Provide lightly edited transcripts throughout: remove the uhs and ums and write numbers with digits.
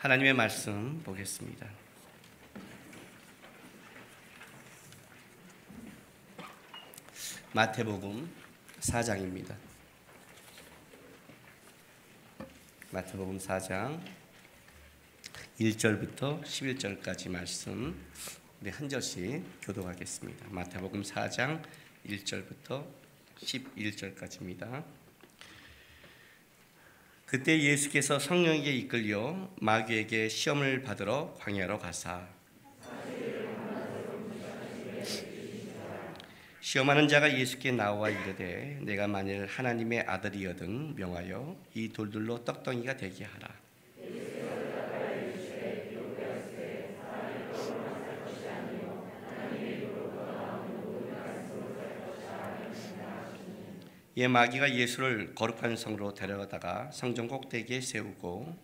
하나님의 말씀 보겠습니다. 마태복음 4장입니다. 마태복음 4장 1절부터 11절까지 말씀 우리 한 절씩 교독하겠습니다. 마태복음 4장 1절부터 11절까지입니다. 그때 예수께서 성령에게 이끌려 마귀에게 시험을 받으러 광야로 가사 시험하는 자가 예수께 나와 이르되 내가 만일 하나님의 아들이거든 명하여 이 돌들로 떡덩이가 되게 하라. 예, 마귀가 예수를 거룩한 성으로 데려가다가 성전 꼭대기에 세우고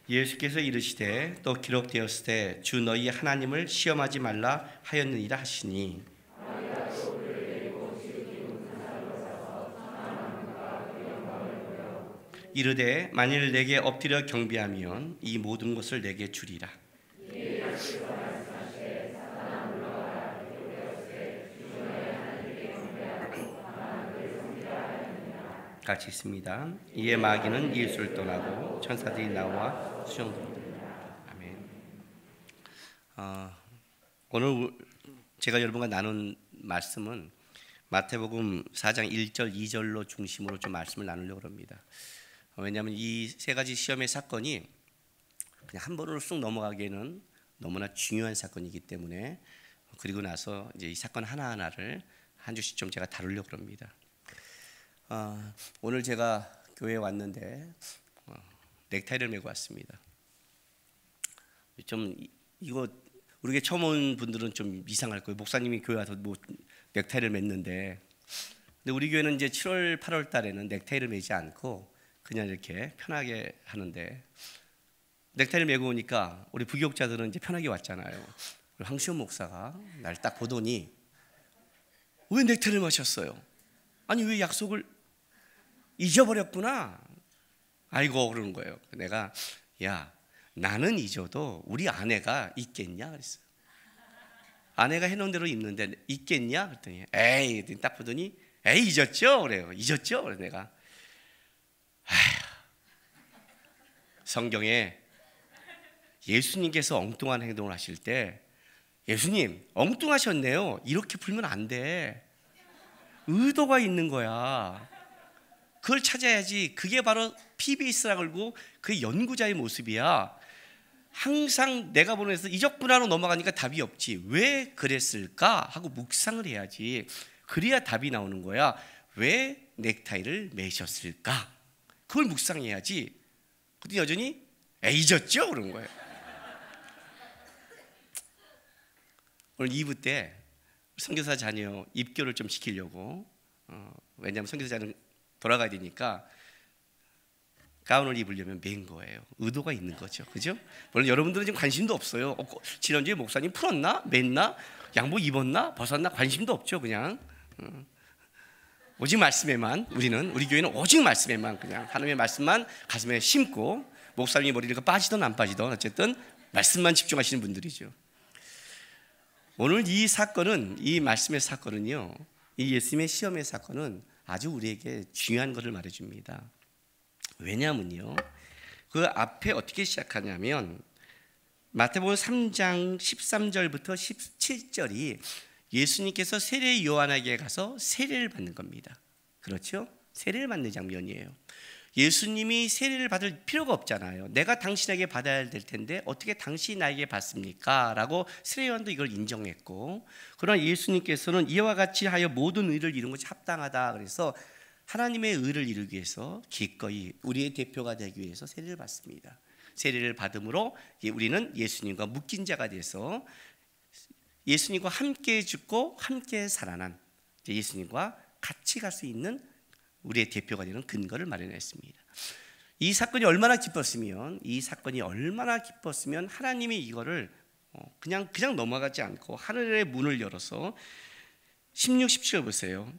예수께서 이르시되 또 기록되었으되 주 너희 하나님을 시험하지 말라 하였느니라 하시니 이르되 만일 내게 엎드려 경배하면 이 모든 것을 내게 주리라. 같이 있습니다. 이에 마귀는 예수를 떠나고 천사들이 나와 수종드립니다. 아멘. 오늘 제가 여러분과 나눈 말씀은 마태복음 4장 1절 2절로 중심으로 좀 말씀을 나누려고 합니다. 왜냐하면 이 세 가지 시험의 사건이 그냥 한 번으로 쑥 넘어가기에는 너무나 중요한 사건이기 때문에 그리고 나서 이제 이 사건 하나하나를 한 주씩 좀 제가 다루려고 합니다. 오늘 제가 교회에 왔는데 넥타이를 메고 왔습니다. 좀 이거 우리 처음 온 분들은 좀 이상할 거예요. 목사님이 교회 와서 뭐 넥타이를 맸는데, 근데 우리 교회는 이제 7월, 8월 달에는 넥타이를 매지 않고 그냥 이렇게 편하게 하는데 넥타이를 메고 오니까 우리 부교육자들은 이제 편하게 왔잖아요. 황시원 목사가 날 딱 보더니 왜 넥타이를 마셨어요? 아니 왜 약속을 잊어버렸구나. 아이고 그러는 거예요. 내가 야 나는 잊어도 우리 아내가 잊겠냐 그랬어요. 아내가 해놓은 대로 입는데 잊겠냐 그랬더니 에이 딱 보더니 에이 잊었죠 그래요. 잊었죠 그래서 내가 성경에 예수님께서 엉뚱한 행동을 하실 때 예수님 엉뚱하셨네요 이렇게 풀면 안 돼. 의도가 있는 거야. 그걸 찾아야지. 그게 바로 PBS라 그러고 그 연구자의 모습이야. 항상 내가 보는 데서 잊었구나로 넘어가니까 답이 없지. 왜 그랬을까 하고 묵상을 해야지. 그래야 답이 나오는 거야. 왜 넥타이를 매셨을까? 그걸 묵상해야지. 근데 여전히 잊었죠? 그런 거예요. 오늘 2부 때 선교사 자녀 입교를 좀 시키려고 왜냐하면 선교사 자녀는 돌아가야 되니까 가운을 입으려면 맨 거예요. 의도가 있는 거죠. 그죠? 물론 여러분들은 지금 관심도 없어요. 지난주에 목사님 풀었나? 맸나? 양복 입었나? 벗었나? 관심도 없죠. 그냥 오직 말씀에만 우리 교회는 오직 말씀에만 그냥 하나님의 말씀만 가슴에 심고 목사님이 머리가 빠지든 안 빠지든 어쨌든 말씀만 집중하시는 분들이죠. 오늘 이 사건은 이 말씀의 사건은요. 이 예수님의 시험의 사건은 아주 우리에게 중요한 것을 말해줍니다. 왜냐하면요. 그 앞에 어떻게 시작하냐면 마태복음 3장 13절부터 17절이 예수님께서 세례 요한에게 가서 세례를 받는 겁니다. 그렇죠? 세례를 받는 장면이에요. 예수님이 세례를 받을 필요가 없잖아요. 내가 당신에게 받아야 될 텐데 어떻게 당신이 나에게 받습니까? 라고 세례 요한도 이걸 인정했고, 그러나 예수님께서는 이와 같이 하여 모든 의를 이룬 것이 합당하다. 그래서 하나님의 의를 이루기 위해서 기꺼이 우리의 대표가 되기 위해서 세례를 받습니다. 세례를 받음으로 우리는 예수님과 묶인 자가 돼서 예수님과 함께 죽고 함께 살아난 예수님과 같이 갈 수 있는 우리의 대표가 되는 근거를 마련했습니다. 이 사건이 얼마나 기뻤으면 하나님이 이거를 그냥 넘어가지 않고 하늘의 문을 열어서 16, 17절 보세요.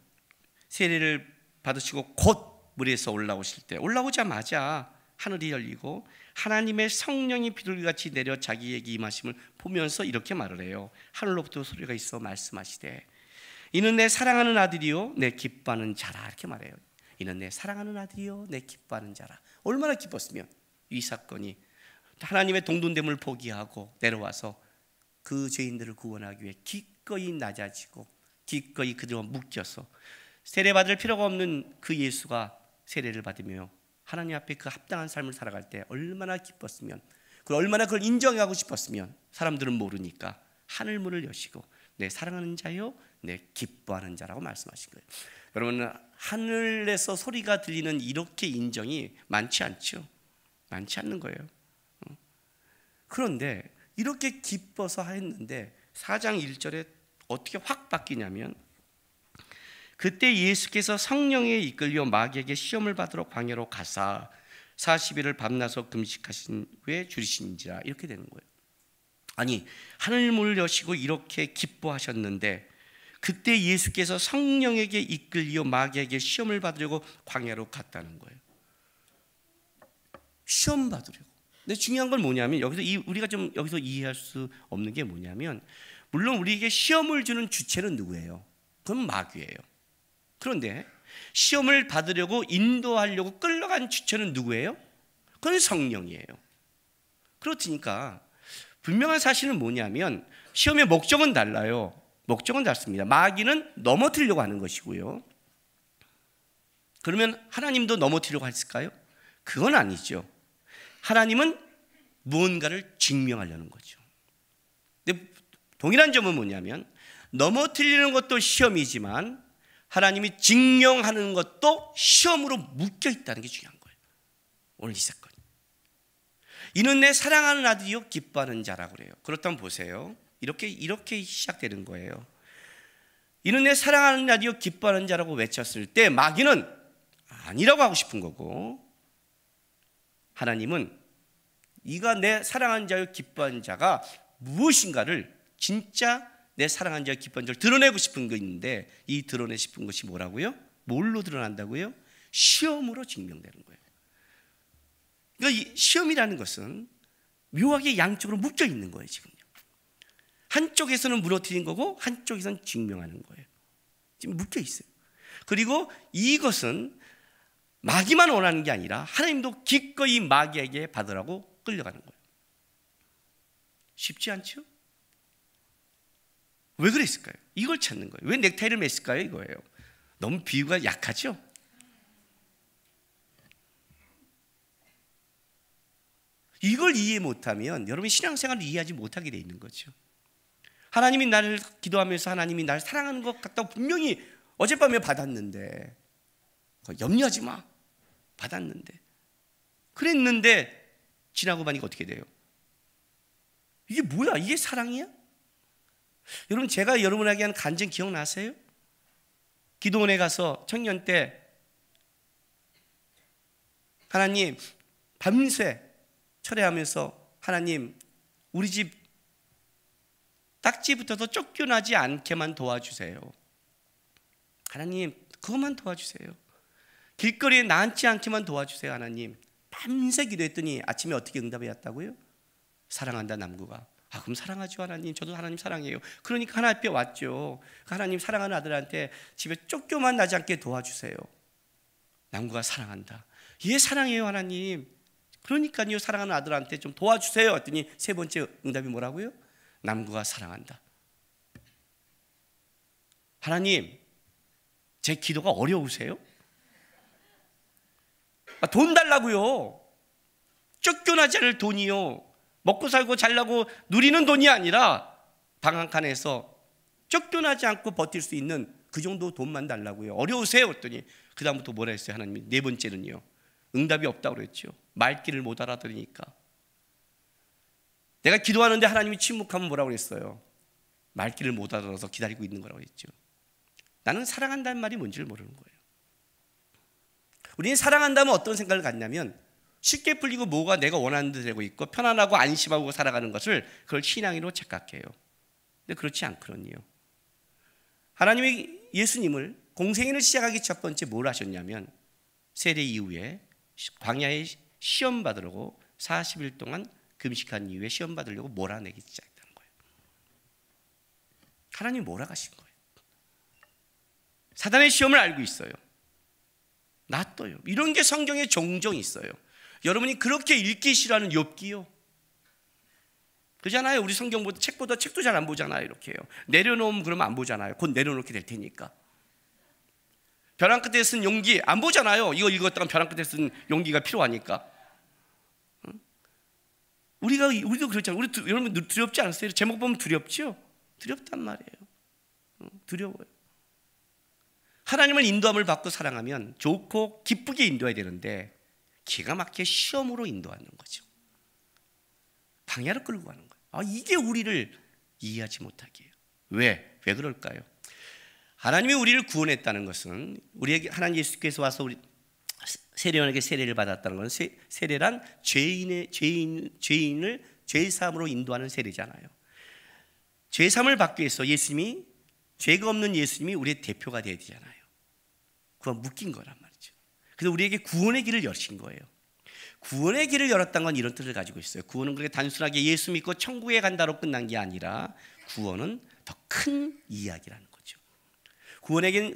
세례를 받으시고 곧 물에서 올라오실 때 올라오자마자 하늘이 열리고 하나님의 성령이 비둘기같이 내려 자기에게 임하심을 보면서 이렇게 말을 해요. 하늘로부터 소리가 있어 말씀하시되 이는 내 사랑하는 아들이요 내 기뻐하는 자라. 이렇게 말해요. 이는 내 사랑하는 아들이요 내 기뻐하는 자라. 얼마나 기뻤으면 이 사건이 하나님의 동등됨을 포기하고 내려와서 그 죄인들을 구원하기 위해 기꺼이 낮아지고 기꺼이 그들과 묶여서 세례받을 필요가 없는 그 예수가 세례를 받으며 하나님 앞에 그 합당한 삶을 살아갈 때 얼마나 기뻤으면, 얼마나 그걸 인정하고 싶었으면 사람들은 모르니까 하늘문을 여시고 내 사랑하는 자요 내 기뻐하는 자라고 말씀하신 거예요. 여러분, 하늘에서 소리가 들리는 이렇게 인정이 많지 않죠. 많지 않는 거예요. 그런데 이렇게 기뻐서 했는데 4장 1절에 어떻게 확 바뀌냐면 그때 예수께서 성령에 이끌려 마귀에게 시험을 받으러 광야로 가사 40일을 밤낮으로 금식하신 후에 줄이신지라. 이렇게 되는 거예요. 아니, 하늘문을 여시고 이렇게 기뻐하셨는데 그때 예수께서 성령에게 이끌려 마귀에게 시험을 받으려고 광야로 갔다는 거예요. 시험 받으려고. 근데 중요한 건 뭐냐면 여기서 우리가 좀 여기서 이해할 수 없는 게 뭐냐면, 물론 우리에게 시험을 주는 주체는 누구예요? 그건 마귀예요. 그런데 시험을 받으려고 인도하려고 끌려간 주체는 누구예요? 그건 성령이에요. 그렇으니까 분명한 사실은 뭐냐면 시험의 목적은 달라요. 목적은 같습니다. 마귀는 넘어뜨리려고 하는 것이고요. 그러면 하나님도 넘어뜨리려고 했을까요? 그건 아니죠. 하나님은 무언가를 증명하려는 거죠. 근데 동일한 점은 뭐냐면 넘어뜨리는 것도 시험이지만 하나님이 증명하는 것도 시험으로 묶여 있다는 게 중요한 거예요. 오늘 이 사건. 이는 내 사랑하는 아들이요 기뻐하는 자라고 그래요. 그렇다면 보세요. 이렇게 시작되는 거예요. 이는 내 사랑하는 아들이요 기뻐하는 자라고 외쳤을 때 마귀는 아니라고 하고 싶은 거고, 하나님은 이가 내 사랑하는 자요 기뻐하는 자가 무엇인가를, 진짜 내 사랑하는 자요 기뻐하는 자를 드러내고 싶은 거 있는데, 이 드러내고 싶은 것이 뭐라고요? 뭘로 드러난다고요? 시험으로 증명되는 거예요. 그러니까 이 시험이라는 것은 묘하게 양쪽으로 묶여 있는 거예요. 지금요. 한쪽에서는 무너뜨린 거고 한쪽에서는 증명하는 거예요. 지금 묶여 있어요. 그리고 이것은 마귀만 원하는 게 아니라 하나님도 기꺼이 마귀에게 받으라고 끌려가는 거예요. 쉽지 않죠? 왜 그랬을까요? 이걸 찾는 거예요. 왜 넥타이를 맸을까요? 이거예요. 너무 비유가 약하죠? 이걸 이해 못하면 여러분이 신앙생활을 이해하지 못하게 돼 있는 거죠. 하나님이 나를 기도하면서 하나님이 나를 사랑하는 것 같다고 분명히 어젯밤에 받았는데, 염려하지 마, 받았는데, 그랬는데 지나고 보니까 어떻게 돼요? 이게 뭐야? 이게 사랑이야? 여러분, 제가 여러분에게 한 간증 기억나세요? 기도원에 가서 청년 때 하나님 밤새 철회하면서, 하나님 우리 집 딱지부터도 쫓겨나지 않게만 도와주세요. 하나님 그것만 도와주세요. 길거리에 나앉지 않게만 도와주세요. 하나님. 밤새 기도했더니 아침에 어떻게 응답이 왔다고요? 사랑한다 남구가. 아, 그럼 사랑하죠 하나님. 저도 하나님 사랑해요. 그러니까 하나님 앞에 왔죠. 하나님 사랑하는 아들한테 집에 쫓겨만 나지 않게 도와주세요. 남구가 사랑한다. 예, 사랑해요 하나님. 그러니까요, 사랑하는 아들한테 좀 도와주세요 했더니 세 번째 응답이 뭐라고요? 남구가 사랑한다. 하나님, 제 기도가 어려우세요? 돈 달라고요. 쫓겨나지 않을 돈이요. 먹고 살고 잘나고 누리는 돈이 아니라 방 한 칸에서 쫓겨나지 않고 버틸 수 있는 그 정도 돈만 달라고요. 어려우세요 했더니 그 다음부터 뭐라 했어요? 하나님이 네 번째는요, 응답이 없다고 그랬죠. 말귀를 못 알아들으니까. 내가 기도하는데 하나님이 침묵하면 뭐라고 그랬어요? 말귀를 못 알아들어서 기다리고 있는 거라고 했죠. 나는 사랑한다는 말이 뭔지를 모르는 거예요. 우리는 사랑한다면 어떤 생각을 갖냐면 쉽게 풀리고 뭐가 내가 원하는 대로 되고 있고 편안하고 안심하고 살아가는 것을 그걸 신앙으로 착각해요. 근데 그렇지 않거든요. 하나님이 예수님을 공생애를 시작하기 첫 번째 뭘 하셨냐면 세례 이후에 광야에 시험 받으려고 40일 동안 금식한 이후에 시험 받으려고 몰아내기 시작했다는 거예요. 하나님이 몰아가신 거예요. 사단의 시험을 알고 있어요. 놔둬요. 이런 게 성경에 종종 있어요. 여러분이 그렇게 읽기 싫어하는 욥기요. 그렇잖아요. 우리 성경보다 책도 잘 안 보잖아요. 이렇게요. 내려놓으면 그러면 안 보잖아요. 곧 내려놓게 될 테니까. 벼랑 끝에 쓴 용기 안 보잖아요. 이거 읽었다가 벼랑 끝에 쓴 용기가 필요하니까. 우리도 그렇잖아요. 여러분 두렵지 않으세요? 제목 보면 두렵죠? 두렵단 말이에요. 두려워요. 하나님을 인도함을 받고 사랑하면 좋고 기쁘게 인도해야 되는데 기가 막히게 시험으로 인도하는 거죠. 광야로 끌고 가는 거예요. 이게 우리를 이해하지 못하게 해요. 왜 그럴까요? 하나님이 우리를 구원했다는 것은 우리에게 하나님 예수께서 와서 우리 세례원에게 세례를 받았다는 것은 세례란 죄인을 죄사함으로 인도하는 세례잖아요. 죄사함을 받기 위해서 예수님이 죄가 없는 예수님이 우리의 대표가 되어야 되잖아요. 그건 묶인 거란 말이죠. 그래서 우리에게 구원의 길을 여신 거예요. 구원의 길을 열었다는 건 이런 뜻을 가지고 있어요. 구원은 그렇게 단순하게 예수 믿고 천국에 간다로 끝난 게 아니라 구원은 더 큰 이야기라는 거죠.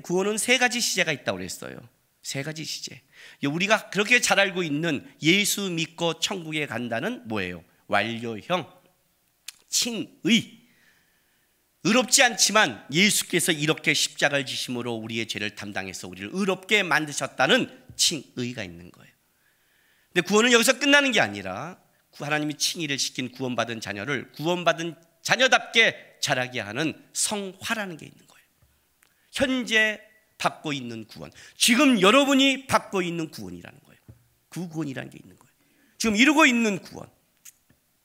구원은 세 가지 시제가 있다고 그랬어요. 세 가지 시제. 우리가 그렇게 잘 알고 있는 예수 믿고 천국에 간다는 뭐예요? 완료형, 칭의. 의롭지 않지만 예수께서 이렇게 십자가를 지심으로 우리의 죄를 담당해서 우리를 의롭게 만드셨다는 칭의가 있는 거예요. 근데 구원은 여기서 끝나는 게 아니라 하나님이 칭의를 시킨 구원받은 자녀를 구원받은 자녀답게 자라게 하는 성화라는 게 있는 거예요. 현재 받고 있는 구원, 지금 여러분이 받고 있는 구원이라는 거예요. 그 구원이라는 게 있는 거예요. 지금 이루고 있는 구원,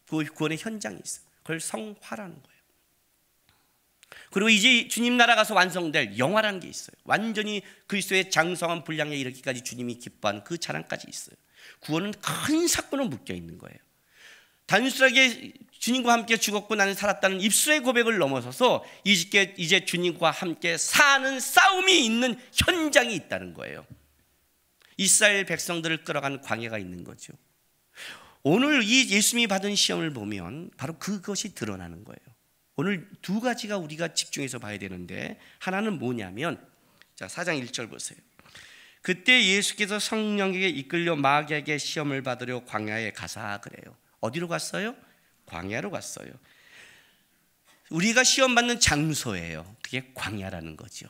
그 구원의 현장이 있어요. 그걸 성화라는 거예요. 그리고 이제 주님 나라 가서 완성될 영화라는 게 있어요. 완전히 그리스도의 장성한 분량에 이르기까지 주님이 기뻐한 그 자랑까지 있어요. 구원은 큰 사건으로 묶여 있는 거예요. 단순하게 주님과 함께 죽었고 나는 살았다는 입술의 고백을 넘어서서 이제 주님과 함께 사는 싸움이 있는 현장이 있다는 거예요. 이스라엘 백성들을 끌어간 광야가 있는 거죠. 오늘 이 예수님이 받은 시험을 보면 바로 그것이 드러나는 거예요. 오늘 두 가지가 우리가 집중해서 봐야 되는데, 하나는 뭐냐면, 자, 4장 1절 보세요. 그때 예수께서 성령에게 이끌려 마귀에게 시험을 받으려 광야에 가사 그래요. 어디로 갔어요? 광야로 갔어요. 우리가 시험 받는 장소예요. 그게 광야라는 거죠.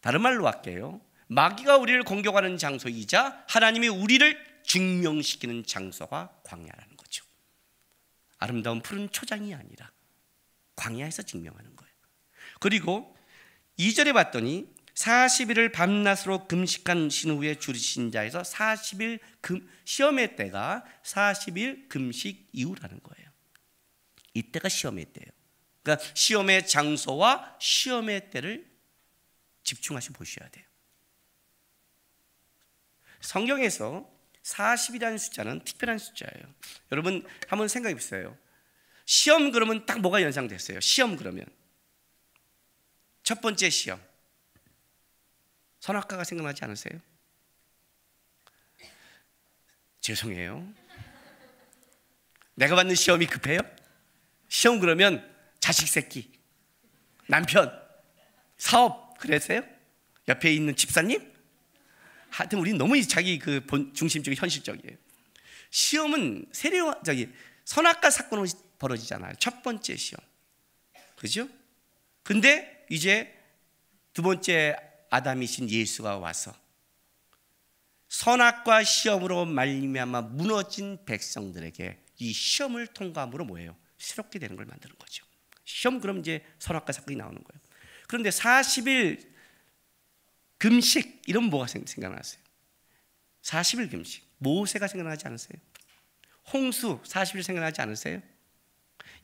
다른 말로 할게요. 마귀가 우리를 공격하는 장소이자 하나님이 우리를 증명시키는 장소가 광야라는 거죠. 아름다운 푸른 초장이 아니라 광야에서 증명하는 거예요. 그리고 2절에 봤더니 40일을 밤낮으로 금식하신 후에 줄이신 자에서 40일 시험의 때가 40일 금식 이후라는 거예요. 이때가 시험의 때예요. 그러니까 시험의 장소와 시험의 때를 집중하셔 보셔야 돼요. 성경에서 40이라는 숫자는 특별한 숫자예요. 여러분 한번 생각해 보세요. 시험 그러면 딱 뭐가 연상됐어요? 시험 그러면 첫 번째 시험, 선악과가 생각나지 않으세요? 죄송해요. 내가 받는 시험이 급해요? 시험 그러면 자식 새끼, 남편, 사업 그랬어요? 옆에 있는 집사님? 하여튼 우리는 너무 자기 그 중심적인 현실적이에요. 시험은 선악과 사건으로 벌어지잖아요. 첫 번째 시험, 그죠? 근데 이제 두 번째 아담이신 예수가 와서 선악과 시험으로 말미암아 무너진 백성들에게 이 시험을 통과함으로 뭐예요? 새롭게 되는 걸 만드는 거죠. 시험 그럼 이제 선악과 사건이 나오는 거예요. 그런데 40일 금식 이런 뭐가 생각나세요? 40일 금식, 모세가 생각나지 않으세요? 홍수 40일 생각나지 않으세요?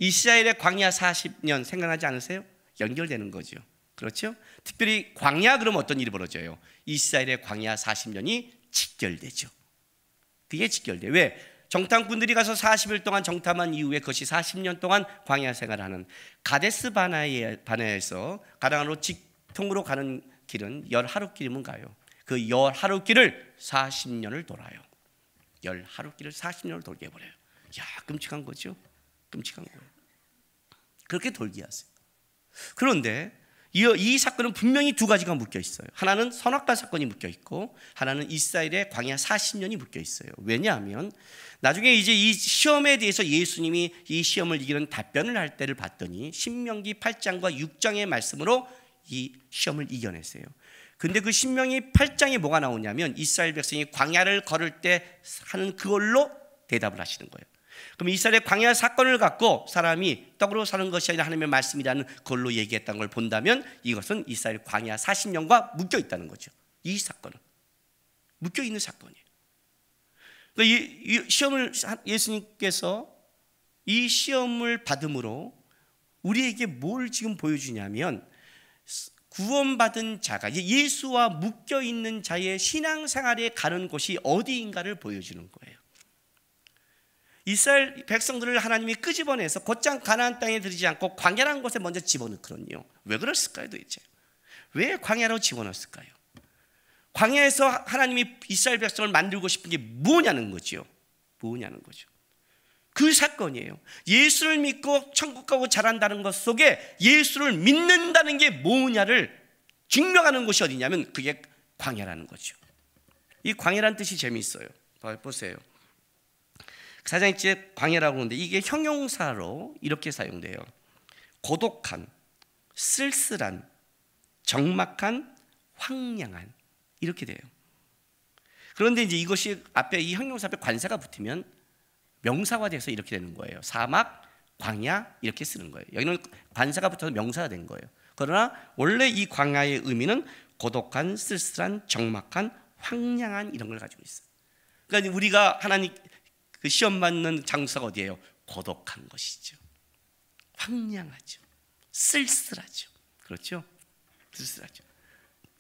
이스라엘의 광야 40년 생각나지 않으세요? 연결되는 거죠. 그렇죠? 특별히 광야 그러면 어떤 일이 벌어져요? 이스라엘의 광야 40년이 직결되죠. 그게 직결돼요. 왜? 정탐꾼들이 가서 40일 동안 정탐한 이후에 그것이 40년 동안 광야 생활하는 가데스 바네아에서 가나안으로 직통으로 가는 길은 10하루길이면 가요. 그 10하루길을 40년을 돌아요. 10하루길을 40년을 돌게 해버려요. 야, 끔찍한 거죠. 끔찍한 거예요. 그렇게 돌게 하세요. 그런데 이 사건은 분명히 두 가지가 묶여 있어요. 하나는 선악과 사건이 묶여 있고, 하나는 이스라엘의 광야 40년이 묶여 있어요. 왜냐하면 나중에 이제 이 시험에 대해서 예수님이 이 시험을 이기는 답변을 할 때를 봤더니 신명기 8장과 6장의 말씀으로 이 시험을 이겨냈어요. 근데 그 신명기 8장에 뭐가 나오냐면 이스라엘 백성이 광야를 걸을 때 하는 그걸로 대답을 하시는 거예요. 그럼 이스라엘의 광야 사건을 갖고 사람이 떡으로 사는 것이 아니라 하나님의 말씀이라는 그걸로 얘기했다는 걸 본다면 이것은 이스라엘 광야 40년과 묶여 있다는 거죠. 이 사건은 묶여 있는 사건이에요. 그러니까 이 시험을 예수님께서 이 시험을 받음으로 우리에게 뭘 지금 보여주냐면 구원받은 자가 예수와 묶여 있는 자의 신앙생활에 가는 곳이 어디인가를 보여주는 거예요. 이스라엘 백성들을 하나님이 끄집어내서 곧장 가나안 땅에 들이지 않고 광야라는 곳에 먼저 집어넣거든요. 왜 그랬을까요 도대체? 왜 광야로 집어넣었을까요? 광야에서 하나님이 이스라엘 백성을 만들고 싶은 게 뭐냐는 거죠. 뭐냐는 거죠. 그 사건이에요. 예수를 믿고 천국 가고 잘한다는 것 속에 예수를 믿는다는 게 뭐냐를 증명하는 곳이 어디냐면 그게 광야라는 거죠. 이 광야라는 뜻이 재미있어요. 보세요. 사장일지에 광야라고 하는데 이게 형용사로 이렇게 사용돼요. 고독한, 쓸쓸한, 적막한, 황량한 이렇게 돼요. 그런데 이제 이것이 앞에 이 형용사 앞에 관사가 붙으면 명사화돼서 이렇게 되는 거예요. 사막, 광야 이렇게 쓰는 거예요. 여기는 관사가 붙어서 명사가 된 거예요. 그러나 원래 이 광야의 의미는 고독한, 쓸쓸한, 적막한, 황량한 이런 걸 가지고 있어요. 그러니까 우리가 하나님 그 시험 받는 장소가 어디예요? 고독한 것이죠. 황량하죠. 쓸쓸하죠. 그렇죠? 쓸쓸하죠.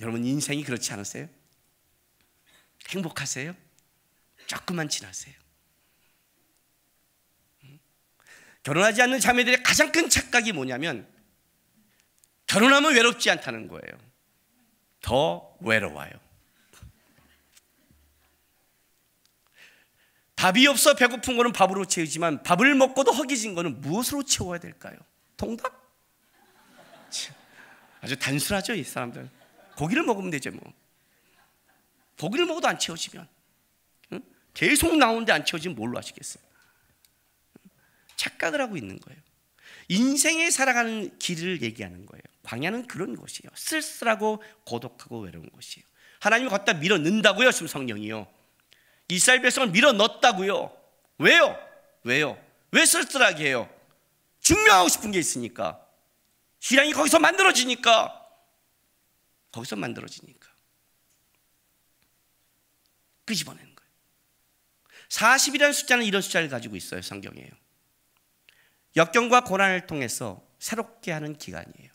여러분 인생이 그렇지 않으세요? 행복하세요? 조금만 지나세요. 결혼하지 않는 자매들의 가장 큰 착각이 뭐냐면 결혼하면 외롭지 않다는 거예요. 더 외로워요. 밥이 없어 배고픈 거는 밥으로 채우지만 밥을 먹고도 허기진 거는 무엇으로 채워야 될까요? 통닭? 아주 단순하죠 이 사람들. 고기를 먹으면 되죠 뭐. 고기를 먹어도 안 채워지면 계속 나오는데 안 채워지면 뭘로 하시겠어요? 착각을 하고 있는 거예요. 인생에 살아가는 길을 얘기하는 거예요. 광야는 그런 곳이에요. 쓸쓸하고 고독하고 외로운 곳이에요. 하나님이 걷다 밀어 넣는다고요 지금 성령이요. 이스라엘 백성을 밀어 넣었다고요. 왜요? 왜요? 왜 쓸쓸하게 해요? 증명하고 싶은 게 있으니까. 신앙이 거기서 만들어지니까. 거기서 만들어지니까. 끄집어내는 거예요. 40이라는 숫자는 이런 숫자를 가지고 있어요. 성경에요. 역경과 고난을 통해서 새롭게 하는 기간이에요.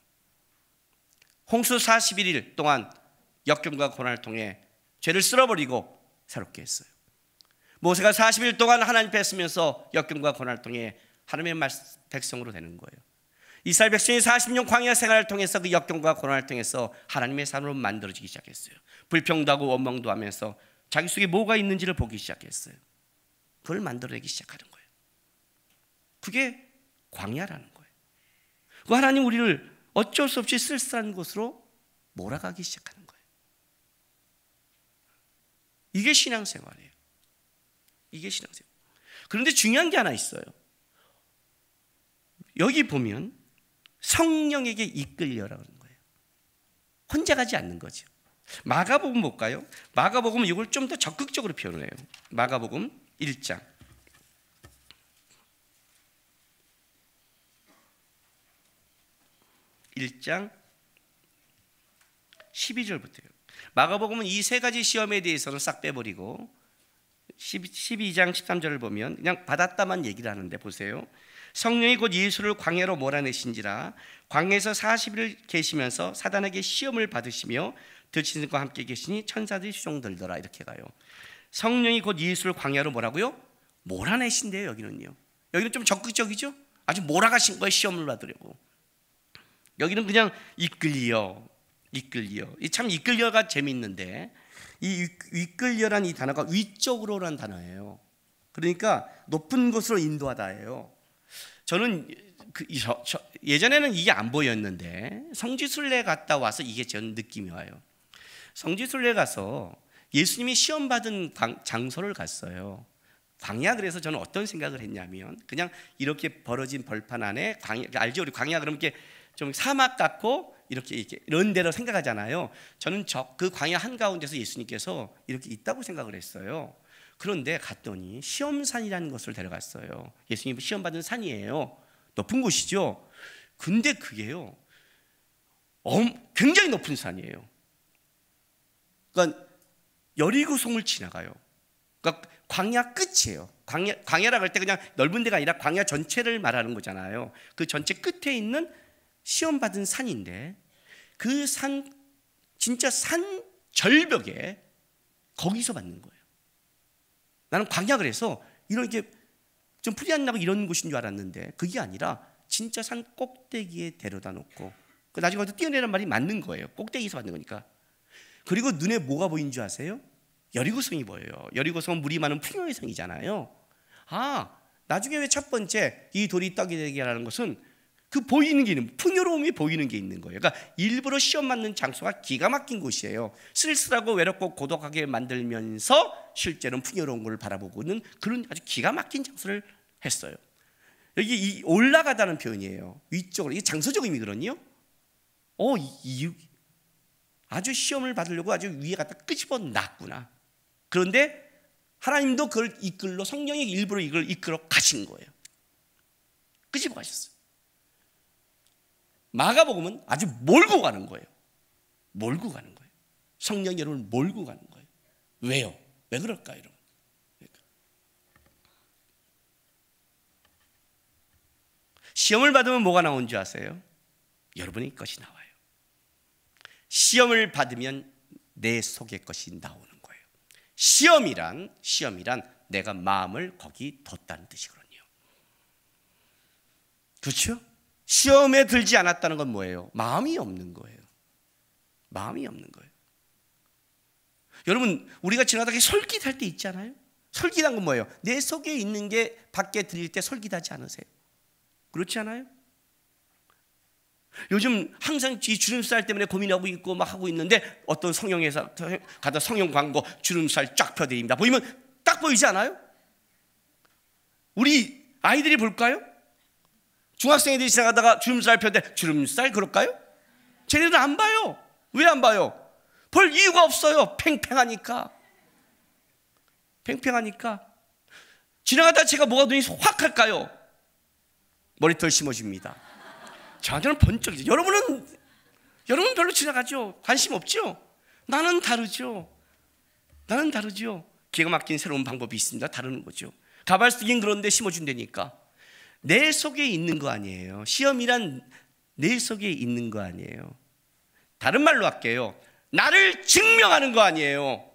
홍수 41일 동안 역경과 고난을 통해 죄를 쓸어버리고 새롭게 했어요. 모세가 40일 동안 하나님 뵀으면서 역경과 고난을 통해 하나님의 백성으로 되는 거예요. 이스라엘 백성이 40년 광야 생활을 통해서 그 역경과 고난을 통해서 하나님의 삶으로 만들어지기 시작했어요. 불평도 하고 원망도 하면서 자기 속에 뭐가 있는지를 보기 시작했어요. 그걸 만들어내기 시작하는 거예요. 그게 광야라는 거예요. 그 하나님 우리를 어쩔 수 없이 쓸쓸한 곳으로 몰아가기 시작하는 거예요. 이게 신앙생활이에요. 이게 신앙생활. 그런데 중요한 게 하나 있어요. 여기 보면 성령에게 이끌려라는 거예요. 혼자 가지 않는 거죠. 마가복음 볼까요? 마가복음은 이걸 좀 더 적극적으로 표현해요. 마가복음 1장 12절부터요. 마가복음은 이 세 가지 시험에 대해서는 싹 빼버리고 12장 13절을 보면 그냥 받았다만 얘기를 하는데 보세요. 성령이 곧 예수를 광야로 몰아내신지라 광야에서 40일 계시면서 사단에게 시험을 받으시며 들치는 과 함께 계시니 천사들이 수종들더라 이렇게 가요. 성령이 곧 예수를 광야로 뭐라고요? 몰아내신대요. 여기는요. 여기는 좀 적극적이죠. 아주 몰아가신 거예요. 시험을 받으려고. 여기는 그냥 이끌려. 참 이끌려가 재밌는데, 이 이끌려란 이 단어가 위쪽으로란 단어예요. 그러니까 높은 곳으로 인도하다예요. 저는 예전에는 이게 안 보였는데 성지순례 갔다 와서 이게 전 느낌이 와요. 성지순례 가서 예수님이 시험 받은 장소를 갔어요. 광야. 그래서 저는 어떤 생각을 했냐면, 그냥 이렇게 벌어진 벌판 안에 광야, 알죠? 우리 광야 그러면 이렇게 좀 사막 같고 이렇게 이런 데로 생각하잖아요. 저는 그 광야 한가운데서 예수님께서 이렇게 있다고 생각을 했어요. 그런데 갔더니 시험산이라는 것을 데려갔어요. 예수님 시험 받은 산이에요. 높은 곳이죠. 근데 그게요, 굉장히 높은 산이에요. 그러니까 여리고성을 지나가요. 그러니까 광야 끝이에요. 광야라고 할 때 그냥 넓은 데가 아니라 광야 전체를 말하는 거잖아요. 그 전체 끝에 있는 시험 받은 산인데, 그 산, 진짜 산 절벽에 거기서 받는 거예요. 나는 광야 그래서 이렇게 좀 풀이 안 나고 이런 곳인 줄 알았는데 그게 아니라 진짜 산 꼭대기에 데려다 놓고, 나중에 거기서 뛰어내란 말이 맞는 거예요. 꼭대기에서 받는 거니까. 그리고 눈에 뭐가 보인 줄 아세요? 여리고성이 보여요. 여리고성은 물이 많은 풍요의 성이잖아요. 나중에 왜 첫 번째 이 돌이 떡이 되게 하라는 것은 그 보이는 게 있는, 풍요로움이 보이는 게 있는 거예요. 그러니까 일부러 시험 맞는 장소가 기가 막힌 곳이에요. 쓸쓸하고 외롭고 고독하게 만들면서 실제로는 풍요로운 걸 바라보고는 그런 아주 기가 막힌 장소를 했어요. 여기 올라가다는 표현이에요. 위쪽으로. 이게 장소적 의미거든요. 아주 시험을 받으려고 아주 위에 갖다 끄집어 놨구나. 그런데 하나님도 그걸 성령이 일부러 이걸 이끌어 가신 거예요. 끄집어 가셨어요. 마가복음은 아주 몰고 가는 거예요. 몰고 가는 거예요. 성령이 여러분을 몰고 가는 거예요. 왜요? 왜 그럴까요, 여러분? 그러니까. 시험을 받으면 뭐가 나오는 줄 아세요? 여러분의 것이 나와요. 시험을 받으면 내 속의 것이 나오는 거예요. 시험이란 내가 마음을 거기 뒀다는 뜻이거든요. 그렇죠? 시험에 들지 않았다는 건 뭐예요? 마음이 없는 거예요. 마음이 없는 거예요. 여러분, 우리가 지나다가 솔깃할 때 있잖아요. 솔깃한 건 뭐예요? 내 속에 있는 게 밖에 들릴 때 솔깃하지 않으세요? 그렇지 않아요? 요즘 항상 이 주름살 때문에 고민하고 있고 막 하고 있는데, 어떤 성형회사 가다 성형 광고 주름살 쫙 펴드립니다. 보이면 딱 보이지 않아요? 우리 아이들이 볼까요? 중학생 애들이 지나가다가 주름살 펴대, 주름살 그럴까요? 쟤네들은 안 봐요. 왜 안 봐요? 볼 이유가 없어요. 팽팽하니까. 지나가다 제가 뭐가 눈이 확 할까요? 머리털 심어줍니다. 저한테는 번쩍이죠. 여러분은 별로 지나가죠. 관심 없죠? 나는 다르죠. 기가 막힌 새로운 방법이 있습니다. 다루는 거죠. 가발 쓰긴 그런데 심어준다니까. 내 속에 있는 거 아니에요. 시험이란 내 속에 있는 거 아니에요. 다른 말로 할게요. 나를 증명하는 거 아니에요.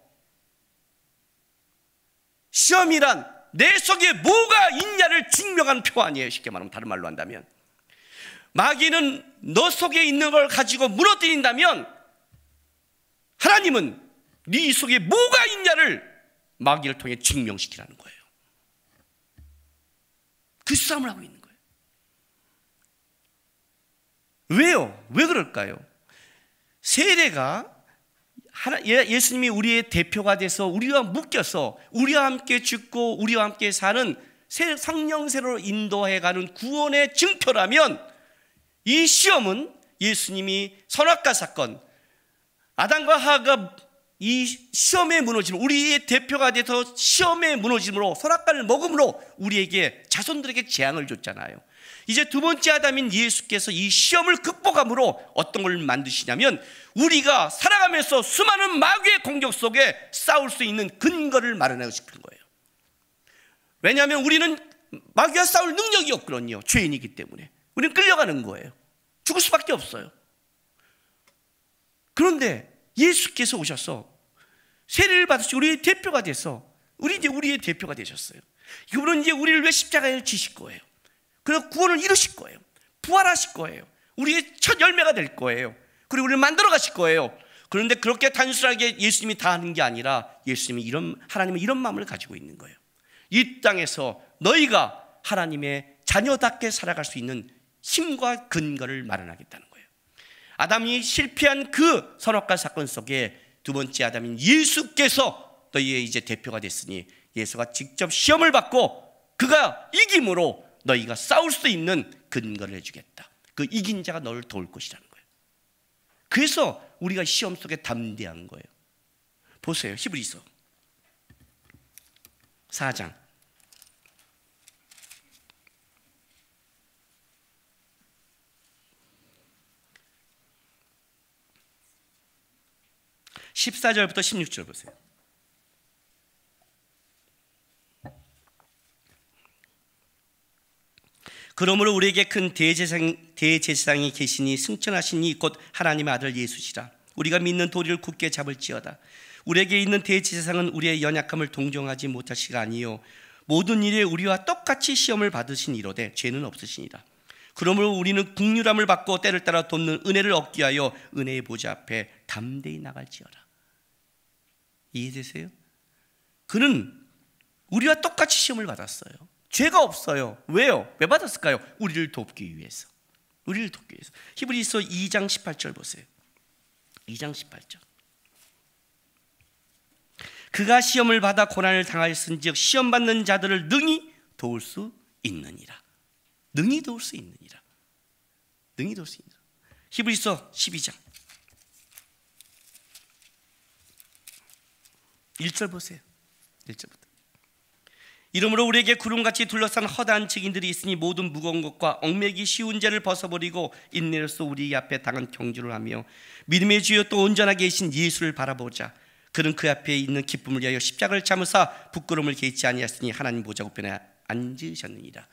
시험이란 내 속에 뭐가 있냐를 증명하는 표 아니에요. 쉽게 말하면, 다른 말로 한다면. 마귀는 너 속에 있는 걸 가지고 무너뜨린다면, 하나님은 네 속에 뭐가 있냐를 마귀를 통해 증명시키라는 거예요. 그 싸움을 하고 있는 거예요. 왜요? 왜 그럴까요? 세례가 예수님이 우리의 대표가 돼서 우리와 묶여서 우리와 함께 죽고 우리와 함께 사는 성령세로 인도해가는 구원의 증표라면, 이 시험은 예수님이 선악과 사건, 아담과 하와가 이 시험에 무너짐으로, 우리의 대표가 돼서 시험에 무너짐으로, 선악과를 먹음으로 우리에게, 자손들에게 재앙을 줬잖아요. 이제 두 번째 아담인 예수께서 이 시험을 극복함으로 어떤 걸 만드시냐면, 우리가 살아가면서 수많은 마귀의 공격 속에 싸울 수 있는 근거를 마련하고 싶은 거예요. 왜냐하면 우리는 마귀와 싸울 능력이 없거든요. 죄인이기 때문에 우리는 끌려가는 거예요. 죽을 수밖에 없어요. 그런데 예수께서 오셔서 세례를 받으시고 우리의 대표가 돼서 이제 우리의 대표가 되셨어요. 이분은 이제 우리를 위해 십자가에 지실 거예요. 그리고 구원을 이루실 거예요. 부활하실 거예요. 우리의 첫 열매가 될 거예요. 그리고 우리를 만들어 가실 거예요. 그런데 그렇게 단순하게 예수님이 다 하는 게 아니라 예수님이 하나님은 이런 마음을 가지고 있는 거예요. 이 땅에서 너희가 하나님의 자녀답게 살아갈 수 있는 힘과 근거를 마련하겠다는 거예요. 아담이 실패한 그 선악과 사건 속에 두 번째 아담인 예수께서 너희의 이제 대표가 됐으니 예수가 직접 시험을 받고 그가 이김으로 너희가 싸울 수 있는 근거를 해주겠다. 그 이긴 자가 너를 도울 것이라는 거예요. 그래서 우리가 시험 속에 담대한 거예요. 보세요. 히브리서 4장 14절부터 16절 보세요. 그러므로 우리에게 큰 대제사장이 계시니 승천하시니 곧 하나님의 아들 예수시라. 우리가 믿는 도리를 굳게 잡을지어다. 우리에게 있는 대제사장은 우리의 연약함을 동정하지 못하시가 아니요 모든 일에 우리와 똑같이 시험을 받으신 이로되 죄는 없으시니라. 그러므로 우리는 긍휼함을 받고 때를 따라 돕는 은혜를 얻기 위하여 은혜의 보좌 앞에 담대히 나갈지어다. 이해되세요? 그는 우리와 똑같이 시험을 받았어요. 죄가 없어요. 왜요? 왜 받았을까요? 우리를 돕기 위해서. 우리를 돕기 위해서. 히브리서 2장 18절 보세요. 2장 18절. 그가 시험을 받아 고난을 당하였은즉 시험 받는 자들을 능히 도울 수 있느니라. 능히 도울 수 있느니라. 능히 도울 수 있느니라. 히브리서 12장 1절 보세요. 1절부터. 이러므로 우리에게 구름같이 둘러싼 허다한 책임들이 있으니 모든 무거운 것과 얽매기 쉬운 죄를 벗어버리고 인내로서 우리 앞에 당한 경주를 하며 믿음의 주여 또 온전하게 계신 예수를 바라보자. 그는 그 앞에 있는 기쁨을 위하여 십자가를 참으사 부끄러움을 개의치 아니하였으니 하나님 보좌 우편에 앉으셨느니라.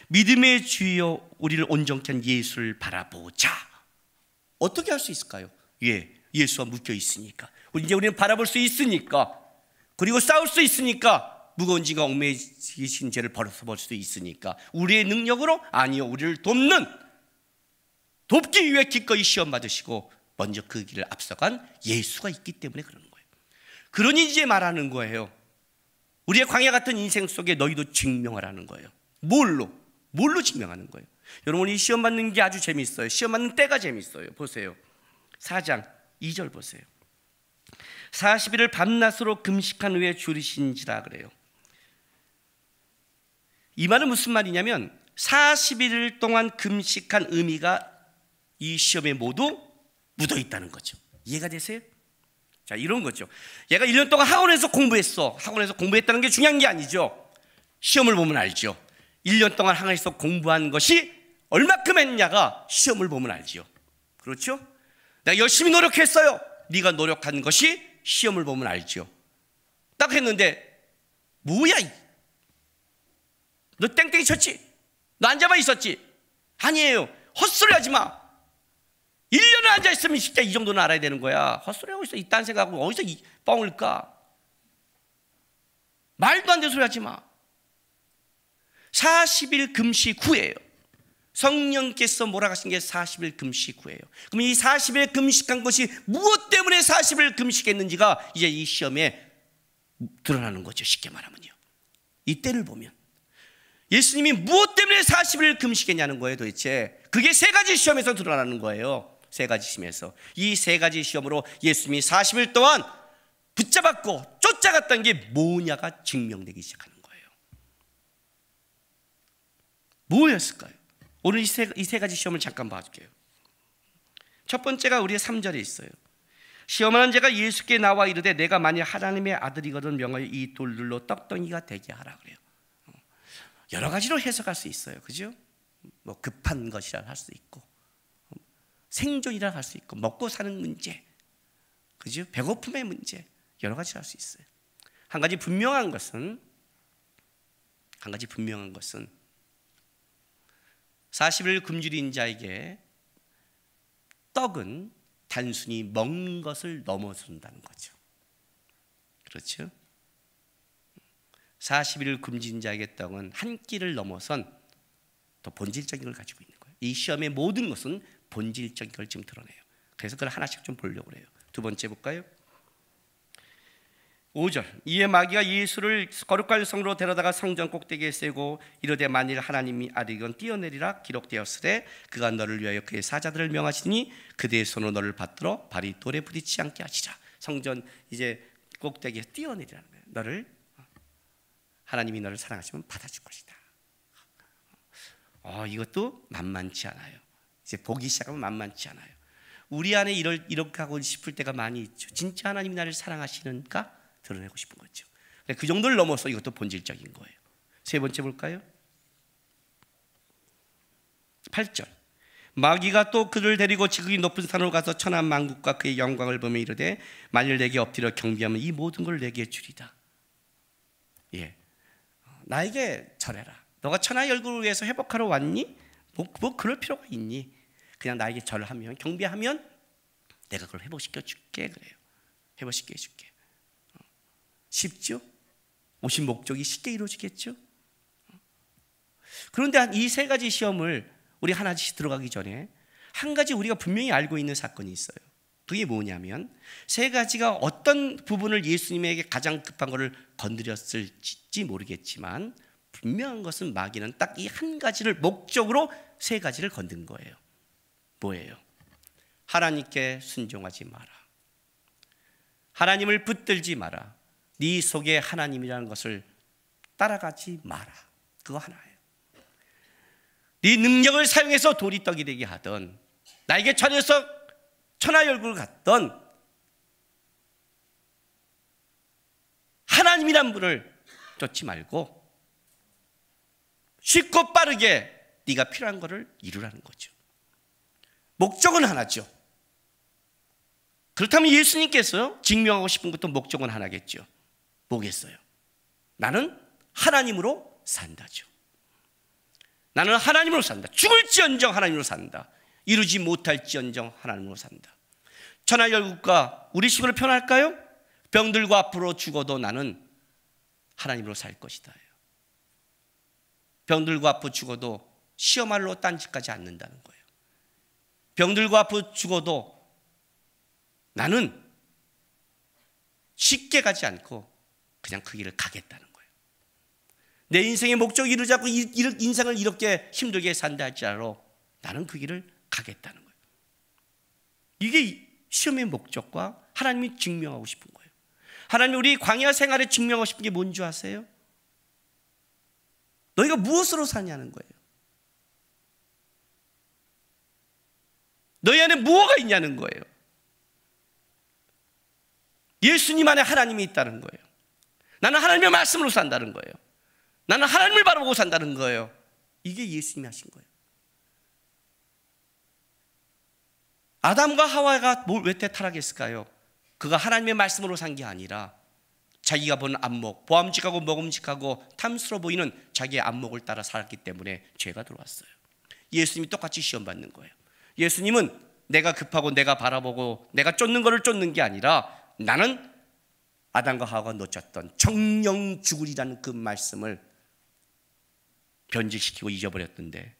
믿음의 주여 우리를 온전케 한 예수를 바라보자. 어떻게 할 수 있을까요? 예수와 묶여 있으니까. 이제 우리는 바라볼 수 있으니까. 그리고 싸울 수 있으니까. 무거운 짐과 얽매이신 죄를 벗어버릴 수 있으니까. 우리의 능력으로? 아니요. 우리를 돕기 위해 기꺼이 시험 받으시고 먼저 그 길을 앞서간 예수가 있기 때문에 그러는 거예요. 그러니 이제 말하는 거예요. 우리의 광야 같은 인생 속에 너희도 증명하라는 거예요. 뭘로 증명하는 거예요? 여러분, 이 시험 받는 게 아주 재밌어요. 시험 받는 때가 재밌어요. 보세요. 4장 2절 보세요. 40일을 밤낮으로 금식한 후에 줄이신지라 그래요. 이 말은 무슨 말이냐면 40일 동안 금식한 의미가 이 시험에 모두 묻어 있다는 거죠. 이해가 되세요? 자, 이런 거죠. 얘가 1년 동안 학원에서 공부했어. 학원에서 공부했다는 게 중요한 게 아니죠. 시험을 보면 알죠. 1년 동안 학원에서 공부한 것이 얼마큼 했냐가 시험을 보면 알죠. 그렇죠? 내가 열심히 노력했어요. 네가 노력한 것이 시험을 보면 알죠. 딱 했는데 뭐야? 너 땡땡이 쳤지? 너 앉아만 있었지? 아니에요. 헛소리 하지 마. 1년을 앉아있으면 진짜 이 정도는 알아야 되는 거야. 헛소리 하고 있어. 이딴 생각하고 어디서 이 뻥을 까? 말도 안 되는 소리 하지 마. 40일 금식 후예요. 성령께서 몰아가신 게 40일 금식 후예요. 그럼 이 40일 금식한 것이 무엇 때문에 40일 금식했는지가 이제 이 시험에 드러나는 거죠. 쉽게 말하면요. 이 때를 보면 예수님이 무엇 때문에 40일 금식했냐는 거예요. 도대체 그게 세 가지 시험에서 드러나는 거예요. 세 가지 시험에서. 이 세 가지 시험으로 예수님이 40일 동안 붙잡았고 쫓아갔다는 게 뭐냐가 증명되기 시작하는 거예요. 뭐였을까요? 오늘 이 세 가지 시험을 잠깐 봐줄게요. 첫 번째가 우리의 3절에 있어요. 시험하는 자가 예수께 나와 이르되 내가 만일 하나님의 아들이거든 명하여 이 돌들로 떡덩이가 되게 하라 그래요. 여러 가지로 해석할 수 있어요. 그죠? 뭐 급한 것이라 할 수 있고 생존이라 할 수 있고 먹고 사는 문제, 그죠? 배고픔의 문제, 여러 가지로 할 수 있어요. 한 가지 분명한 것은 40일 굶주린 자에게 떡은 단순히 먹는 것을 넘어선다는 거죠. 그렇죠? 40일을 굶진 자에게 떡은 한 끼를 넘어선 더 본질적인 걸 가지고 있는 거예요. 이 시험의 모든 것은 본질적인 걸 지금 드러내요. 그래서 그걸 하나씩 좀 보려고 해요. 두 번째 볼까요? 5절. 이에 마귀가 예수를 거룩할 성으로 데려다가 성전 꼭대기에 세고 이르되 만일 하나님이 아뢰건 뛰어내리라 기록되었으되 그가 너를 위하여 그의 사자들을 명하시니 그대의 손으로 너를 받들어 발이 돌에 부딪히지 않게 하시라. 성전 이제 꼭대기에 뛰어내리라는 거예요. 너를, 하나님이 너를 사랑하시면 받아줄 것이다. 이것도 만만치 않아요. 이제 보기 시작하면 만만치 않아요. 우리 안에 이렇게 하고 싶을 때가 많이 있죠. 진짜 하나님이 나를 사랑하시는가 드러내고 싶은 거죠. 그 정도를 넘어서 이것도 본질적인 거예요. 세 번째 볼까요? 8절. 마귀가 또 그를 데리고 지극히 높은 산으로 가서 천한 만국과 그의 영광을 보며 이르되 만일 내게 엎드려 경배하면 이 모든 걸 내게 주리다. 예, 나에게 절해라. 너가 천하의 얼굴을 위해서 회복하러 왔니? 뭐 그럴 필요가 있니? 그냥 나에게 절하면, 경배하면 내가 그걸 회복시켜 줄게. 그래요. 회복시켜 줄게. 쉽죠? 오신 목적이 쉽게 이루어지겠죠? 그런데 이 세 가지 시험을 우리 하나씩 들어가기 전에 한 가지 우리가 분명히 알고 있는 사건이 있어요. 그게 뭐냐면 세 가지가 어떤 부분을 예수님에게 가장 급한 것을 건드렸을지 모르겠지만 분명한 것은 마귀는 딱 이 한 가지를 목적으로 세 가지를 건든 거예요. 뭐예요? 하나님께 순종하지 마라. 하나님을 붙들지 마라. 네 속에 하나님이라는 것을 따라가지 마라. 그거 하나예요. 네 능력을 사용해서 돌이 떡이 되게 하던, 나에게 전해서 천하의 얼굴을 갖던 하나님이란 분을 쫓지 말고 쉽고 빠르게 네가 필요한 것을 이루라는 거죠. 목적은 하나죠. 그렇다면 예수님께서 증명하고 싶은 것도 목적은 하나겠죠. 뭐겠어요? 나는 하나님으로 산다죠. 나는 하나님으로 산다. 죽을지언정 하나님으로 산다. 이루지 못할지언정 하나님으로 산다. 천하의 열국과 우리 식으로 표현할까요? 병들고 앞으로 죽어도 나는 하나님으로 살 것이다. 병들고 아프고 죽어도 시험할로 딴짓까지 않는다는 거예요. 병들고 아프고 죽어도 나는 쉽게 가지 않고 그냥 그 길을 가겠다는 거예요. 내 인생의 목적을 이루지 않고 인생을 이렇게 힘들게 산다 할지라도 나는 그 길을 가겠다는 거예요. 이게 시험의 목적과 하나님이 증명하고 싶은 거예요. 하나님이 우리 광야 생활에 증명하고 싶은 게 뭔지 아세요? 너희가 무엇으로 사냐는 거예요. 너희 안에 무엇가 있냐는 거예요. 예수님 안에 하나님이 있다는 거예요. 나는 하나님의 말씀으로 산다는 거예요. 나는 하나님을 바라보고 산다는 거예요. 이게 예수님이 하신 거예요. 아담과 하와가 왜 타락했을까요? 그가 하나님의 말씀으로 산 게 아니라 자기가 본 안목, 보암직하고 먹음직하고 탐스러워 보이는 자기의 안목을 따라 살았기 때문에 죄가 들어왔어요. 예수님이 똑같이 시험받는 거예요. 예수님은 내가 급하고 내가 바라보고 내가 쫓는 거를 쫓는 게 아니라 나는 아담과 하와가 놓쳤던 정령 죽으리라는 그 말씀을 변질시키고 잊어버렸던데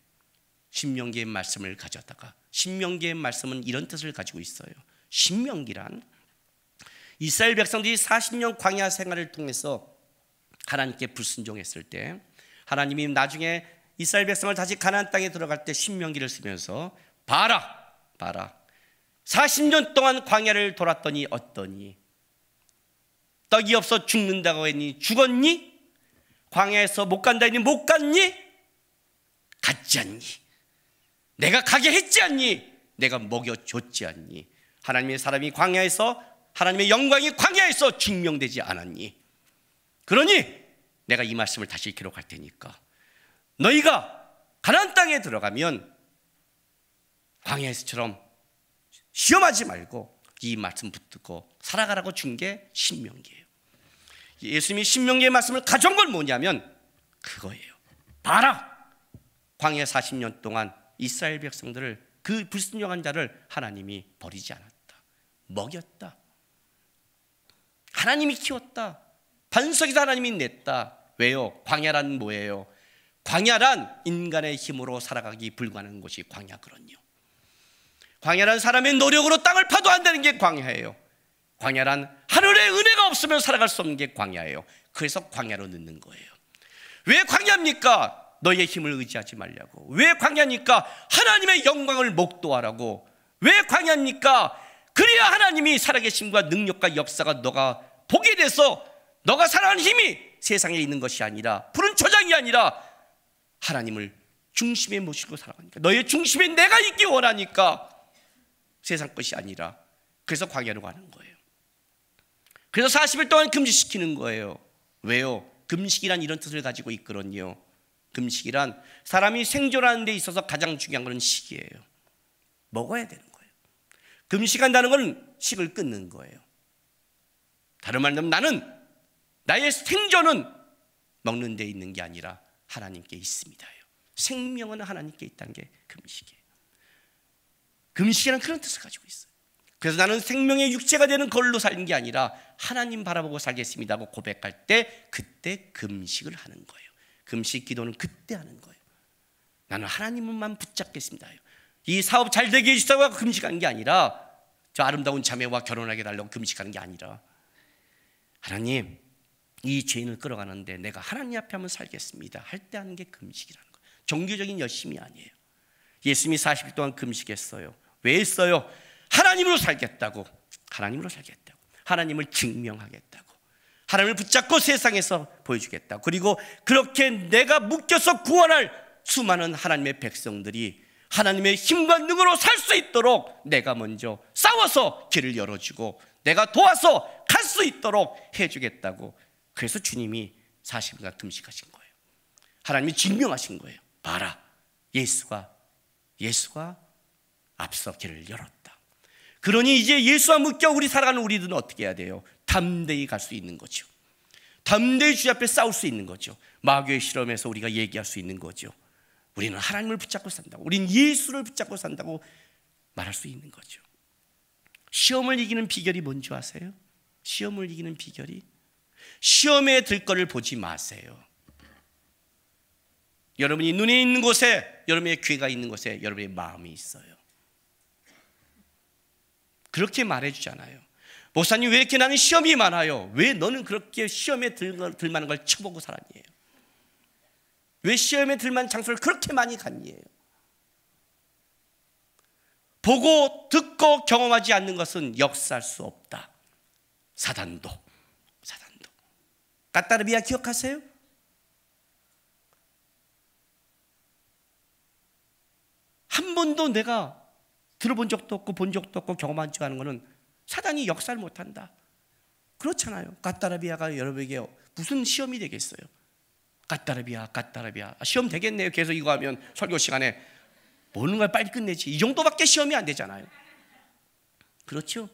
신명기의 말씀을 가져다가, 신명기의 말씀은 이런 뜻을 가지고 있어요. 신명기란 이스라엘 백성들이 40년 광야 생활을 통해서 하나님께 불순종했을 때 하나님이 나중에 이스라엘 백성을 다시 가나안 땅에 들어갈 때 신명기를 쓰면서 봐라 40년 동안 광야를 돌았더니 어떠니? 떡이 없어 죽는다고 했니? 죽었니? 광야에서 못 간다 했니? 못 갔니? 갔지 않니? 내가 가게 했지 않니? 내가 먹여줬지 않니? 하나님의 사람이 광야에서, 하나님의 영광이 광야에서 증명되지 않았니? 그러니 내가 이 말씀을 다시 기록할 테니까 너희가 가나안 땅에 들어가면 광야에서처럼 시험하지 말고 이 말씀 붙들고 살아가라고 준 게 신명기예요. 예수님이 신명기의 말씀을 가져온 건 뭐냐면 그거예요. 봐라, 광야 40년 동안 이스라엘 백성들을, 그 불순종한 자를 하나님이 버리지 않았다. 먹였다. 하나님이 키웠다. 반석에서 하나님이 냈다. 왜요? 광야란 뭐예요? 광야란 인간의 힘으로 살아가기 불가능한 곳이 광야거든요. 광야란 사람의 노력으로 땅을 파도 안 되는 게 광야예요. 광야란 하늘의 은혜가 없으면 살아갈 수 없는 게 광야예요. 그래서 광야로 넣는 거예요. 왜 광야입니까? 너의 힘을 의지하지 말라고. 왜 광야입니까? 하나님의 영광을 목도하라고. 왜 광야입니까? 그래야 하나님이 살아계심과 능력과 역사가 너가 보게 돼서 너가 살아가는 힘이 세상에 있는 것이 아니라, 푸른 초장이 아니라 하나님을 중심에 모시고 살아가니까, 너의 중심에 내가 있기 원하니까 세상 것이 아니라, 그래서 광야로 가는 거예요. 그래서 40일 동안 금식시키는 거예요. 왜요? 금식이란 이런 뜻을 가지고 있거든요. 금식이란 사람이 생존하는 데 있어서 가장 중요한 것은 식이에요. 먹어야 되는 거예요. 금식한다는 건 식을 끊는 거예요. 다른 말로 나는 나의 생존은 먹는 데 있는 게 아니라 하나님께 있습니다. 생명은 하나님께 있다는 게 금식이에요. 금식이란 그런 뜻을 가지고 있어요. 그래서 나는 생명의 육체가 되는 걸로 사는 게 아니라 하나님 바라보고 살겠습니다 하고 고백할 때, 그때 금식을 하는 거예요. 금식 기도는 그때 하는 거예요. 나는 하나님만 붙잡겠습니다. 이 사업 잘 되게 해주시다고 금식하는 게 아니라, 저 아름다운 자매와 결혼하게 달라고 금식하는 게 아니라, 하나님 이 죄인을 끌어가는데 내가 하나님 앞에 한번 살겠습니다 할 때 하는 게 금식이라는 거예요. 종교적인 열심이 아니에요. 예수님이 40일 동안 금식했어요. 왜 했어요? 하나님으로 살겠다고. 하나님으로 살겠다고. 하나님을 증명하겠다고. 하나님을 붙잡고 세상에서 보여주겠다고. 그리고 그렇게 내가 묶여서 구원할 수많은 하나님의 백성들이 하나님의 힘과 능으로 살 수 있도록 내가 먼저 싸워서 길을 열어주고 내가 도와서 갈 수 있도록 해주겠다고. 그래서 주님이 40일간 금식하신 거예요. 하나님이 증명하신 거예요. 봐라, 예수가 앞서 길을 열었다. 그러니 이제 예수와 묶여 우리 살아가는 우리들은 어떻게 해야 돼요? 담대히 갈 수 있는 거죠. 담대히 주 앞에 싸울 수 있는 거죠. 마귀의 실험에서 우리가 얘기할 수 있는 거죠. 우리는 하나님을 붙잡고 산다고, 우리는 예수를 붙잡고 산다고 말할 수 있는 거죠. 시험을 이기는 비결이 뭔지 아세요? 시험을 이기는 비결이, 시험에 들 거를 보지 마세요. 여러분이 눈에 있는 곳에, 여러분의 귀가 있는 곳에 여러분의 마음이 있어요. 그렇게 말해주잖아요. 목사님 왜 이렇게 나는 시험이 많아요? 왜 너는 그렇게 시험에 들 만한 걸 쳐보고 살았니에요? 왜 시험에 들 만한 장소를 그렇게 많이 갔니에요? 보고 듣고 경험하지 않는 것은 역사할 수 없다. 사단도 까따르비아 기억하세요? 한 번도 내가 들어본 적도 없고 본 적도 없고 경험한 적 않은 거는 사단이 역사를 못한다. 그렇잖아요. 까따르비아가 여러분에게 무슨 시험이 되겠어요? 까따르비아 시험 되겠네요. 계속 이거 하면 설교 시간에 모르는 걸 빨리 끝내지. 이 정도밖에 시험이 안 되잖아요. 그렇죠?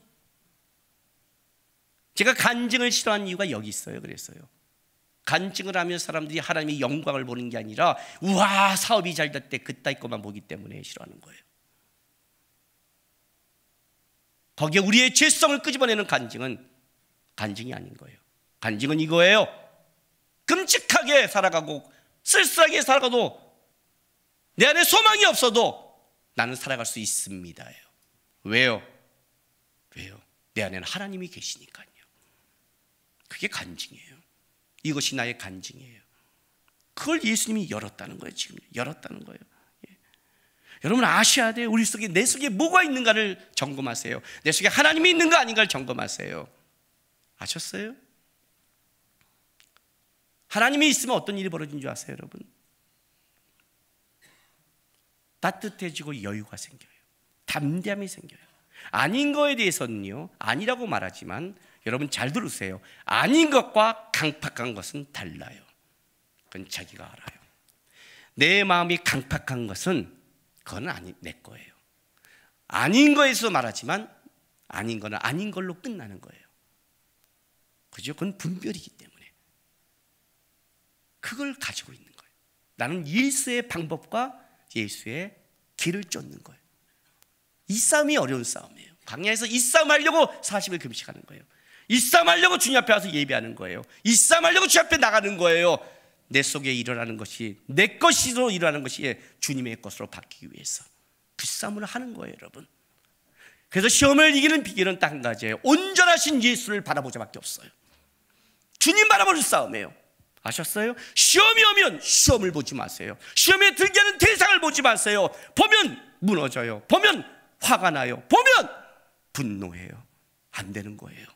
제가 간증을 싫어하는 이유가 여기 있어요. 그랬어요. 간증을 하면 사람들이 하나님의 영광을 보는 게 아니라 우와 사업이 잘 됐대 그따위 것만 보기 때문에 싫어하는 거예요. 거기에 우리의 죄성을 끄집어내는 간증은 간증이 아닌 거예요. 간증은 이거예요. 끔찍하게 살아가고 쓸쓸하게 살아가도 내 안에 소망이 없어도 나는 살아갈 수 있습니다예요. 왜요? 내 안에는 하나님이 계시니까요. 그게 간증이에요. 이것이 나의 간증이에요. 그걸 예수님이 열었다는 거예요. 지금 열었다는 거예요. 여러분 아셔야 돼요. 우리 속에, 내 속에 뭐가 있는가를 점검하세요. 내 속에 하나님이 있는가 아닌가를 점검하세요. 아셨어요? 하나님이 있으면 어떤 일이 벌어진 줄 아세요, 여러분? 따뜻해지고 여유가 생겨요. 담대함이 생겨요. 아닌 거에 대해서는요, 아니라고 말하지만 여러분 잘 들으세요. 아닌 것과 강팍한 것은 달라요. 그건 자기가 알아요. 내 마음이 강팍한 것은 그건 내 거예요. 아닌 거에서 말하지만 아닌 거는 아닌 걸로 끝나는 거예요. 그죠? 그건 분별이기 때문에 그걸 가지고 있는 거예요. 나는 예수의 방법과 예수의 길을 쫓는 거예요. 이 싸움이 어려운 싸움이에요. 광야에서 이 싸움 하려고 40일 금식하는 거예요. 일삼하려고 주님 앞에 와서 예배하는 거예요. 일삼하려고 주님 앞에 나가는 거예요. 내 속에 일어나는 것이 내 것으로 일어나는 것이 주님의 것으로 바뀌기 위해서 그 싸움을 하는 거예요, 여러분. 그래서 시험을 이기는 비결은 딱 한 가지예요. 온전하신 예수를 바라보자밖에 없어요. 주님 바라보는 싸움이에요. 아셨어요? 시험이 오면 시험을 보지 마세요. 시험에 들게 하는 대상을 보지 마세요. 보면 무너져요. 보면 화가 나요. 보면 분노해요. 안 되는 거예요.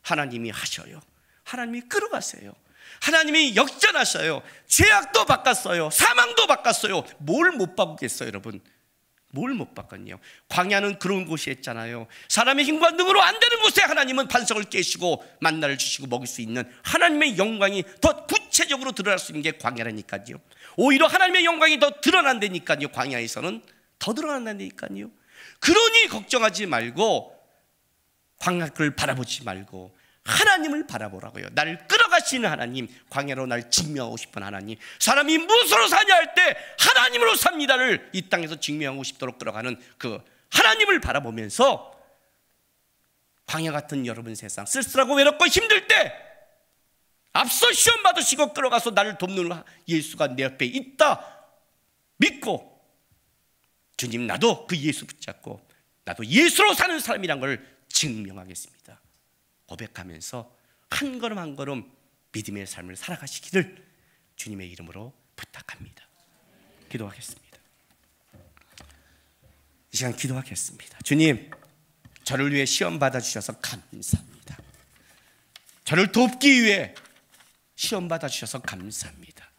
하나님이 하셔요. 하나님이 끌어가세요. 하나님이 역전하셔요. 죄악도 바꿨어요. 사망도 바꿨어요. 뭘 못 바꾸겠어요, 여러분? 뭘 못 바꿨냐? 광야는 그런 곳이었잖아요. 사람의 힘과 능으로 안 되는 곳에 하나님은 반석을 깨시고 만나를 주시고 먹일 수 있는 하나님의 영광이 더 구체적으로 드러날 수 있는 게 광야라니까요. 오히려 하나님의 영광이 더 드러난다니까요. 광야에서는 더 드러난다니까요. 그러니 걱정하지 말고 광야를 바라보지 말고 하나님을 바라보라고요. 나를 끌어가시는 하나님, 광야로 날 증명하고 싶은 하나님, 사람이 무엇으로 사냐 할 때 하나님으로 삽니다를 이 땅에서 증명하고 싶도록 끌어가는 그 하나님을 바라보면서 광야 같은 여러분 세상, 쓸쓸하고 외롭고 힘들 때 앞서 시험 받으시고 끌어가서 나를 돕는 예수가 내 옆에 있다 믿고, 주님 나도 그 예수 붙잡고 나도 예수로 사는 사람이란 걸 증명하겠습니다. 고백하면서 한 걸음 한 걸음 믿음의 삶을 살아가시기를 주님의 이름으로 부탁합니다. 기도하겠습니다. 이 시간 기도하겠습니다. 주님, 저를 위해 시험 받아주셔서 감사합니다. 저를 돕기 위해 시험 받아주셔서 감사합니다.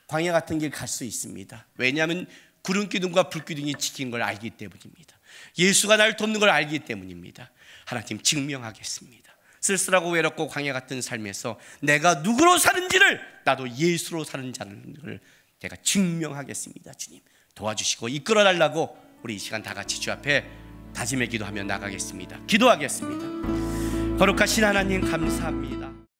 광야 같은 길 갈 수 있습니다. 왜냐하면 구름 기둥과 불 기둥이 지킨 걸 알기 때문입니다. 예수가 나를 돕는 걸 알기 때문입니다. 하나님 증명하겠습니다. 쓸쓸하고 외롭고 광야 같은 삶에서 내가 누구로 사는지를, 나도 예수로 사는 자를 내가 증명하겠습니다. 주님 도와주시고 이끌어달라고 우리 이 시간 다 같이 주 앞에 다짐의 기도하며 나가겠습니다. 기도하겠습니다. 거룩하신 하나님 감사합니다.